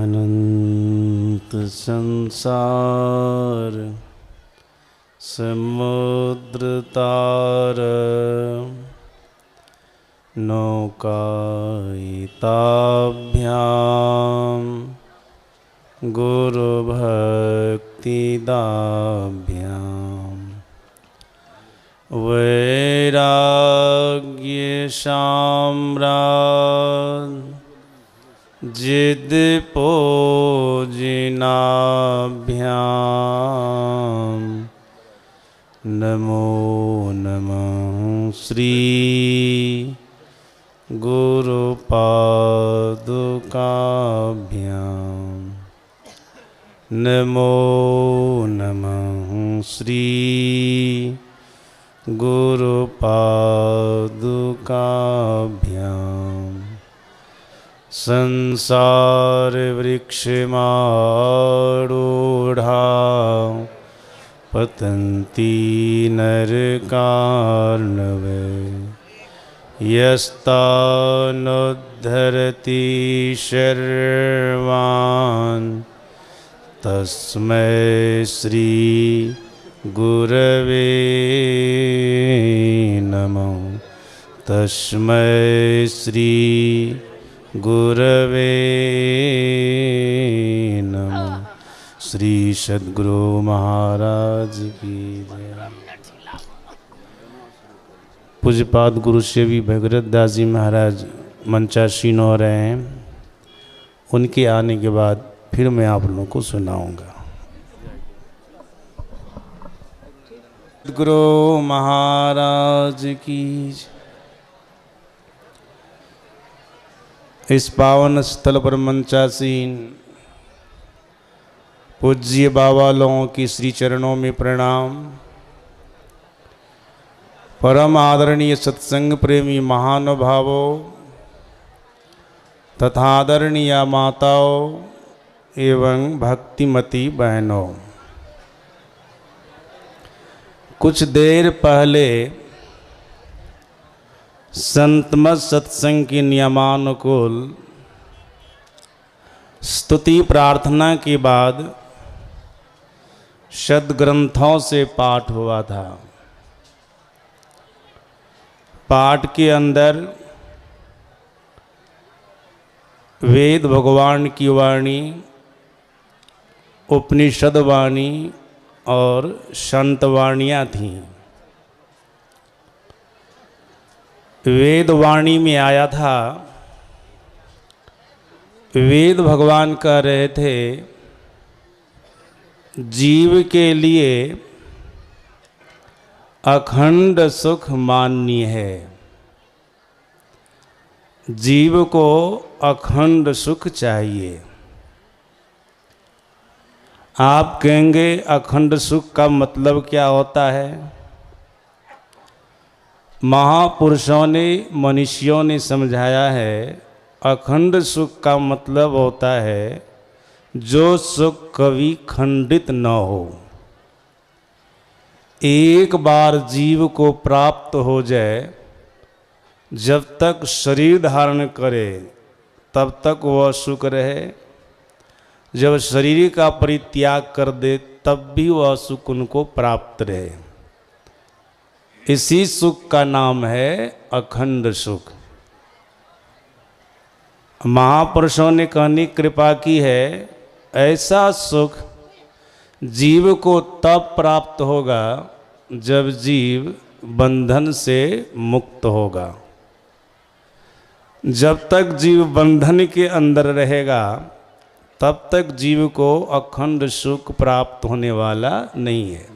अनंत संसार समुद्र तार नौकायिताभ्याम गुरु भक्ति दाभ्याम वैराग्य साम्राज्य जिद पूजनाभ्याम नमो नमः श्री गुरुपादुकाभ्याम नमो नमः श्री गुरुपादुकाभ्याम संसार वृक्षमारूढ़ा पतन्ति नरकार्णवे यस्तानुद्धरति शर्वान् तस्मै श्री गुरवे नमः तस्मै श्री गुरवे नमः। श्री सद्गुरु महाराज की जय। पूज्यपाद गुरु सेवी भगीरथ दास जी महाराज मंचासीन हो रहे हैं। उनके आने के बाद फिर मैं आप लोगों को सुनाऊंगा। सद्गुरु महाराज की इस पावन स्थल पर मंचासीन पूज्य बाबा लोगों की श्री चरणों में प्रणाम। परम आदरणीय सत्संग प्रेमी महानुभावों तथा आदरणीय माताओं एवं भक्तिमती बहनों, कुछ देर पहले संतमत सत्संग के नियमानुकूल स्तुति प्रार्थना के बाद सद्ग्रंथों से पाठ हुआ था। पाठ के अंदर वेद भगवान की वाणी, उपनिषद वाणी और संत वाणियाँ थीं। वेद वाणी में आया था, वेद भगवान कह रहे थे जीव के लिए अखंड सुख मान्य है। जीव को अखंड सुख चाहिए। आप कहेंगे अखंड सुख का मतलब क्या होता है? महापुरुषों ने, मनुष्यों ने समझाया है, अखंड सुख का मतलब होता है जो सुख कभी खंडित न हो। एक बार जीव को प्राप्त हो जाए, जब तक शरीर धारण करे तब तक वह सुख रहे। जब शरीर का परित्याग कर दे तब भी वह सुख उनको प्राप्त रहे। इसी सुख का नाम है अखंड सुख। महापुरुषों ने कहने कृपा की है, ऐसा सुख जीव को तब प्राप्त होगा जब जीव बंधन से मुक्त होगा। जब तक जीव बंधन के अंदर रहेगा तब तक जीव को अखंड सुख प्राप्त होने वाला नहीं है।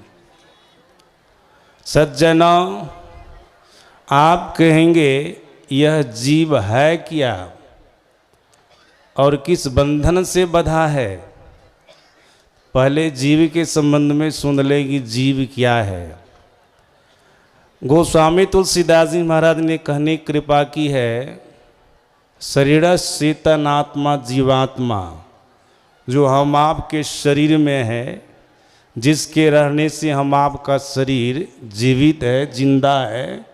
सज्जनों, आप कहेंगे यह जीव है क्या और किस बंधन से बंधा है? पहले जीव के संबंध में सुन लेगी जीव क्या है। गोस्वामी तुलसीदास जी महाराज ने कहने कृपा की है, शरीर चेतनात्मा जीवात्मा, जो हम आपके शरीर में है, जिसके रहने से हम आपका शरीर जीवित है, जिंदा है,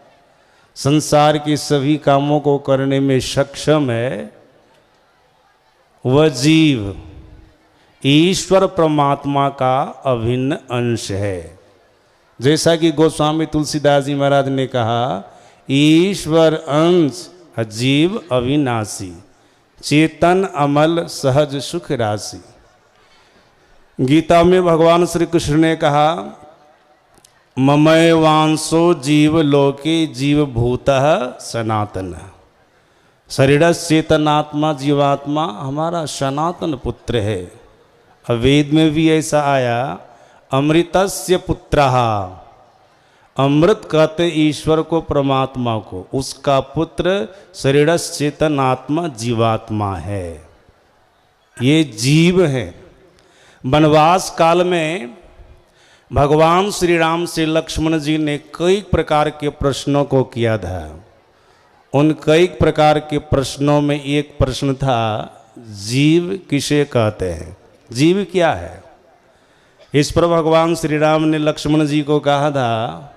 संसार के सभी कामों को करने में सक्षम है, वह जीव ईश्वर परमात्मा का अभिन्न अंश है। जैसा कि गोस्वामी तुलसीदास जी महाराज ने कहा, ईश्वर अंश जीव अविनाशी, चेतन अमल सहज सुख राशि। गीता में भगवान श्री कृष्ण ने कहा, ममय वांसो जीव लोके जीव भूतः सनातन। शरीर चेतनात्मा जीवात्मा हमारा सनातन पुत्र है। वेद में भी ऐसा आया, अमृतस्य पुत्रः। अमृत कहते ईश्वर को, परमात्मा को, उसका पुत्र शरीर चेतनात्मा जीवात्मा है। ये जीव है। वनवास काल में भगवान श्री राम से लक्ष्मण जी ने कई प्रकार के प्रश्नों को किया था। उन कई प्रकार के प्रश्नों में एक प्रश्न था, जीव किसे कहते हैं, जीव क्या है। इस पर भगवान श्री राम ने लक्ष्मण जी को कहा था,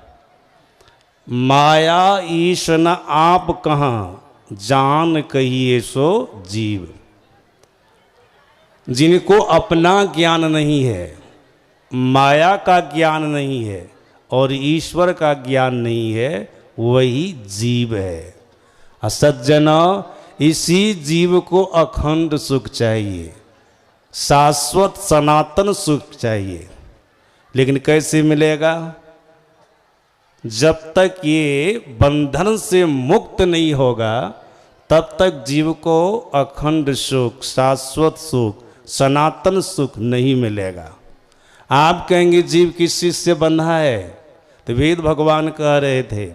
माया ईशन आप कहाँ जान कहिए सो जीव। जिनको अपना ज्ञान नहीं है, माया का ज्ञान नहीं है और ईश्वर का ज्ञान नहीं है, वही जीव है। सज्जन, इसी जीव को अखंड सुख चाहिए, शाश्वत सनातन सुख चाहिए। लेकिन कैसे मिलेगा? जब तक ये बंधन से मुक्त नहीं होगा तब तक जीव को अखंड सुख, शाश्वत सुख, सनातन सुख नहीं मिलेगा। आप कहेंगे जीव किस चीज से बंधा है, तो वेद भगवान कह रहे थे,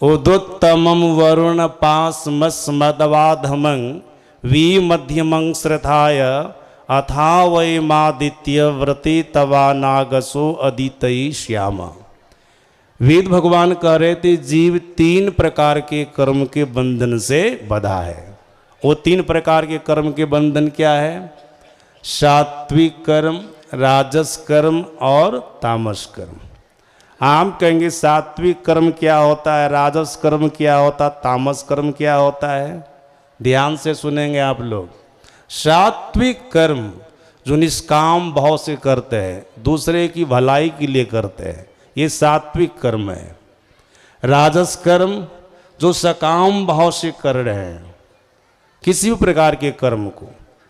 उदुत्तमं वरुण पाशमस्मदवाधमं विमध्यमं श्रद्धाय अथा वै मादित्य व्रते तवा नागसो अदितई श्याम। वेद भगवान कह रहे थे जीव 3 प्रकार के कर्म के बंधन से बंधा है। वो 3 प्रकार के कर्म के बंधन क्या है? सात्विक कर्म, राजस कर्म और तामस कर्म। आप कहेंगे सात्विक कर्म क्या होता है, राजस कर्म क्या होता है, तामस कर्म क्या होता है? ध्यान से सुनेंगे आप लोग। सात्विक कर्म जो निष्काम भाव से करते हैं, दूसरे की भलाई के लिए करते हैं, ये सात्विक कर्म है। राजस कर्म जो सकाम भाव से कर रहे हैं, किसी भी प्रकार के कर्म को,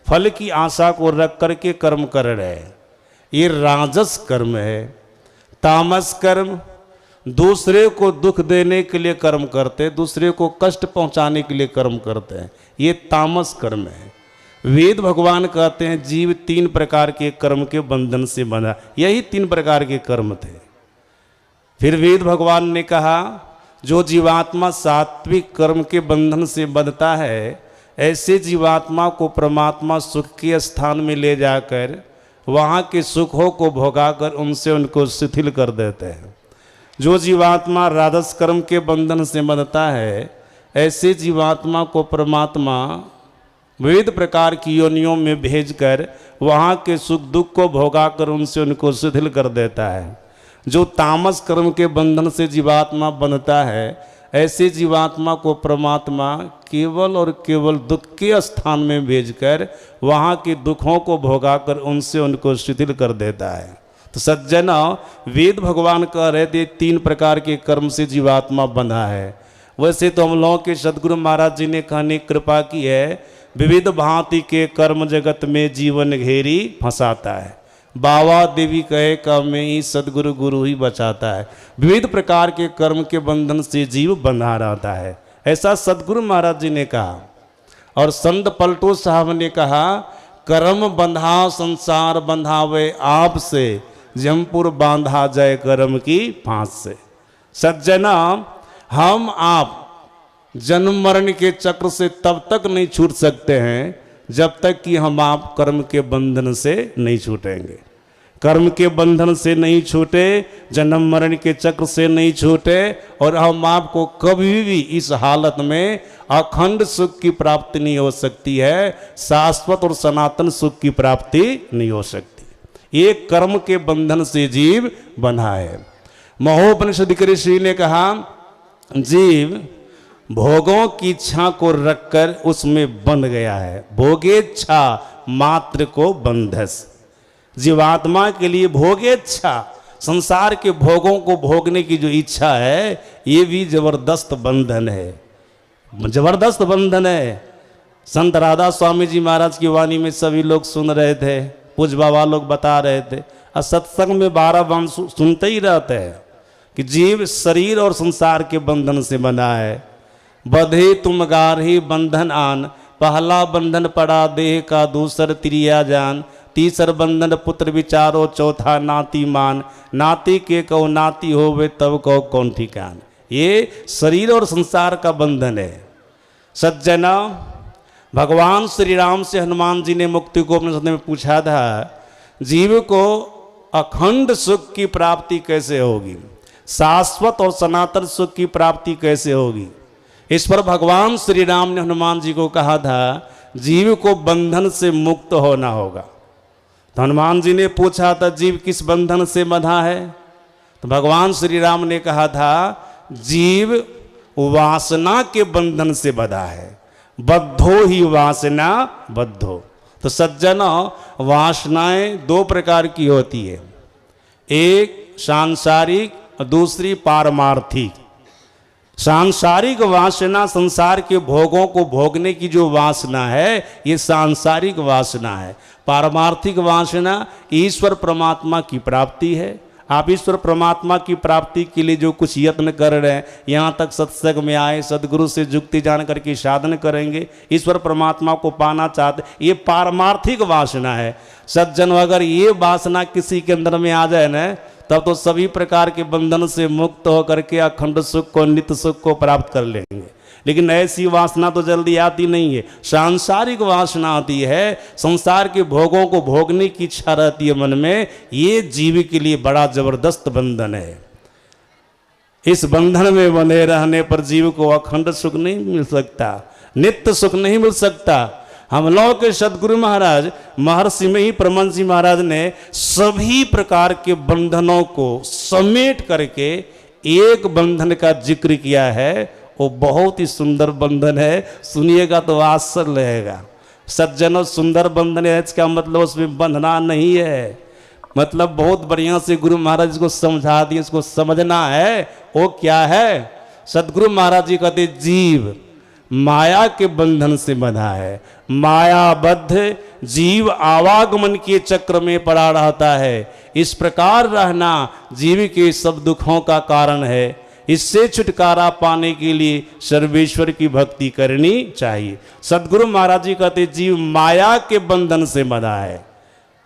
फल की आशा को रख करके कर्म कर रहे हैं, ये राजस कर्म है। तामस कर्म दूसरे को दुख देने के लिए कर्म करते हैं, दूसरे को कष्ट पहुंचाने के लिए कर्म करते हैं, ये तामस कर्म है। वेद भगवान कहते हैं जीव 3 प्रकार के कर्म के बंधन से बंधा, यही 3 प्रकार के कर्म थे। फिर वेद भगवान ने कहा जो जीवात्मा सात्विक कर्म के बंधन से बंधता है, ऐसे जीवात्मा को परमात्मा सुख के स्थान में ले जाकर वहाँ के सुखों को भोगाकर उनसे उनको शिथिल कर देते हैं। जो जीवात्मा राजस कर्म के बंधन से बंधता है, ऐसे जीवात्मा को परमात्मा विविध प्रकार की योनियों में भेजकर वहाँ के सुख दुख को भोगाकर उनसे उनको शिथिल कर देता है। जो तामस कर्म के बंधन से जीवात्मा बंधता है, ऐसे जीवात्मा को परमात्मा केवल और केवल दुख के स्थान में भेजकर वहाँ के दुखों को भोगाकर उनसे उनको शिथिल कर देता है। तो सज्जन, वेद भगवान कह रहे थे 3 प्रकार के कर्म से जीवात्मा बंधा है। वैसे तो हम लोगों के सदगुरु महाराज जी ने कहने कृपा की है, विविध भांति के कर्म जगत में जीवन घेरी फंसाता है। बाबा देवी कहे का में ही सदगुरु गुरु ही बचाता है। विविध प्रकार के कर्म के बंधन से जीव बंधा रहता है, ऐसा सदगुरु महाराज जी ने कहा। और संत पलटू साहब ने कहा, कर्म बंधा संसार बंधावे आपसे, जमपुर बांधा जाए कर्म की फांस से। सज्जना, हम आप जन्म मरण के चक्र से तब तक नहीं छूट सकते हैं जब तक कि हम आप कर्म के बंधन से नहीं छूटेंगे। कर्म के बंधन से नहीं छूटे, जन्म मरण के चक्र से नहीं छूटे, और हम आपको कभी भी इस हालत में अखंड सुख की प्राप्ति नहीं हो सकती है, शाश्वत और सनातन सुख की प्राप्ति नहीं हो सकती। ये कर्म के बंधन से जीव बंधा है। महोपनिषद के ऋषि ने कहा, जीव भोगों की इच्छा को रखकर उसमें बंध गया है। भोगेच्छा मात्र को बंधस। जीवात्मा के लिए भोगेच्छा, संसार के भोगों को भोगने की जो इच्छा है, ये भी जबरदस्त बंधन है, जबरदस्त बंधन है। संत राधा स्वामी जी महाराज की वाणी में सभी लोग सुन रहे थे, पूज बाबा लोग बता रहे थे, और सत्संग में 12 बार सुनते ही रहते हैं कि जीव शरीर और संसार के बंधन से बना है। बधे तुम गारही बंधन आन, पहला बंधन पड़ा देह का, दूसर त्रिया जान, तीसर बंधन पुत्र विचारो, चौथा नाती मान, नाती के कहो नाती होवे तब कहो कौन ठिकान। ये शरीर और संसार का बंधन है। सज्जना, भगवान श्री राम से हनुमान जी ने मुक्ति को अपने में पूछा था, जीव को अखंड सुख की प्राप्ति कैसे होगी, शाश्वत और सनातन सुख की प्राप्ति कैसे होगी। इस पर भगवान श्री राम ने हनुमान जी को कहा था, जीव को बंधन से मुक्त होना होगा। तो हनुमान जी ने पूछा था, जीव किस बंधन से बंधा है? तो भगवान श्री राम ने कहा था, जीव वासना के बंधन से बंधा है, बद्धो ही वासना बद्धो। तो सज्जन, वासनाएं 2 प्रकार की होती है, एक सांसारिक और दूसरी पारमार्थिक। सांसारिक वासना संसार के भोगों को भोगने की जो वासना है, ये सांसारिक वासना है। पारमार्थिक वासना ईश्वर परमात्मा की प्राप्ति है। आप ईश्वर परमात्मा की प्राप्ति के लिए जो कुछ यत्न कर रहे हैं, यहाँ तक सत्संग में आए, सदगुरु से जुक्ति जान करके साधन करेंगे, ईश्वर परमात्मा को पाना चाहते, ये पारमार्थिक वासना है। सज्जन, अगर ये वासना किसी के अंदर में आ जाए ना, तब तो सभी प्रकार के बंधन से मुक्त होकर के अखंड सुख को, नित्य सुख को प्राप्त कर लेंगे। लेकिन ऐसी वासना तो जल्दी आती नहीं है। सांसारिक वासना आती है, संसार के भोगों को भोगने की इच्छा रहती है मन में। ये जीव के लिए बड़ा जबरदस्त बंधन है। इस बंधन में बने रहने पर जीव को अखंड सुख नहीं मिल सकता, नित्य सुख नहीं मिल सकता। हम लोगों के सदगुरु महाराज महर्षि में ही परमहंस जी महाराज ने सभी प्रकार के बंधनों को समेट करके एक बंधन का जिक्र किया है। वो बहुत ही सुंदर बंधन है, सुनिएगा तो आश्चर्य रहेगा। सज्जनों, सुंदर बंधन है, इसका मतलब उसमें बंधना नहीं है, मतलब बहुत बढ़िया से गुरु महाराज को समझा दिए, इसको समझना है। वो क्या है? सदगुरु महाराज जी कहते, जीव माया के बंधन से बंधा है, मायाबद्ध जीव आवागमन के चक्र में पड़ा रहता है। इस प्रकार रहना जीव के सब दुखों का कारण है। इससे छुटकारा पाने के लिए सर्वेश्वर की भक्ति करनी चाहिए। सदगुरु महाराज जी कहते, जीव माया के बंधन से बंधा है,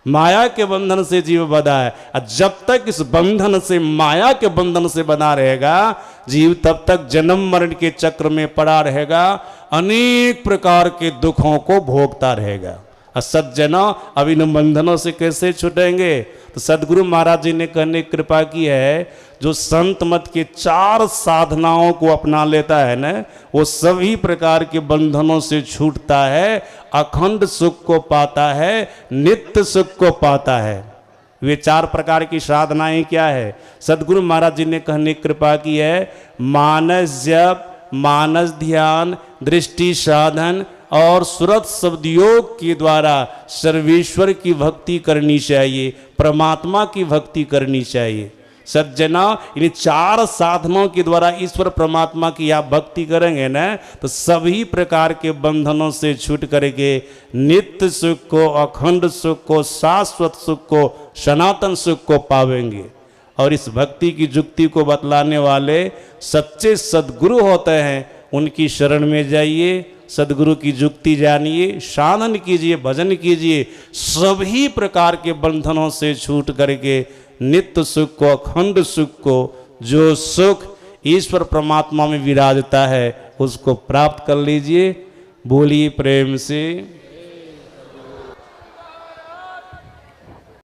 माया के बंधन से जीव बंधा है। और जब तक इस बंधन से, माया के बंधन से बंधा रहेगा जीव, तब तक जन्म मरण के चक्र में पड़ा रहेगा, अनेक प्रकार के दुखों को भोगता रहेगा। और सज्जनों, अब इन बंधनों से कैसे छूटेंगे? तो सदगुरु महाराज जी ने कहने कृपा की है, जो संत मत के 4 साधनाओं को अपना लेता है ना, वो सभी प्रकार के बंधनों से छूटता है, अखंड सुख को पाता है, नित्य सुख को पाता है। वे 4 प्रकार की साधनाएं क्या है? सदगुरु महाराज जी ने कहने कृपा की है, मानस जप, मानस ध्यान, दृष्टि साधन और सुरत शब्द योग के द्वारा सर्वेश्वर की भक्ति करनी चाहिए, परमात्मा की भक्ति करनी चाहिए। सज्जना, इन 4 साधनों के द्वारा ईश्वर परमात्मा की आप भक्ति करेंगे ना, तो सभी प्रकार के बंधनों से छूट करके नित्य सुख को, अखंड सुख को, शाश्वत सुख को, सनातन सुख को पावेंगे। और इस भक्ति की जुक्ति को बतलाने वाले सच्चे सद्गुरु होते हैं, उनकी शरण में जाइए, सदगुरु की जुक्ति जानिए, साधन कीजिए, भजन कीजिए। सभी प्रकार के बंधनों से छूट करके नित्य सुख को, अखंड सुख को, जो सुख ईश्वर परमात्मा में विराजता है, उसको प्राप्त कर लीजिए। बोलिए प्रेम से।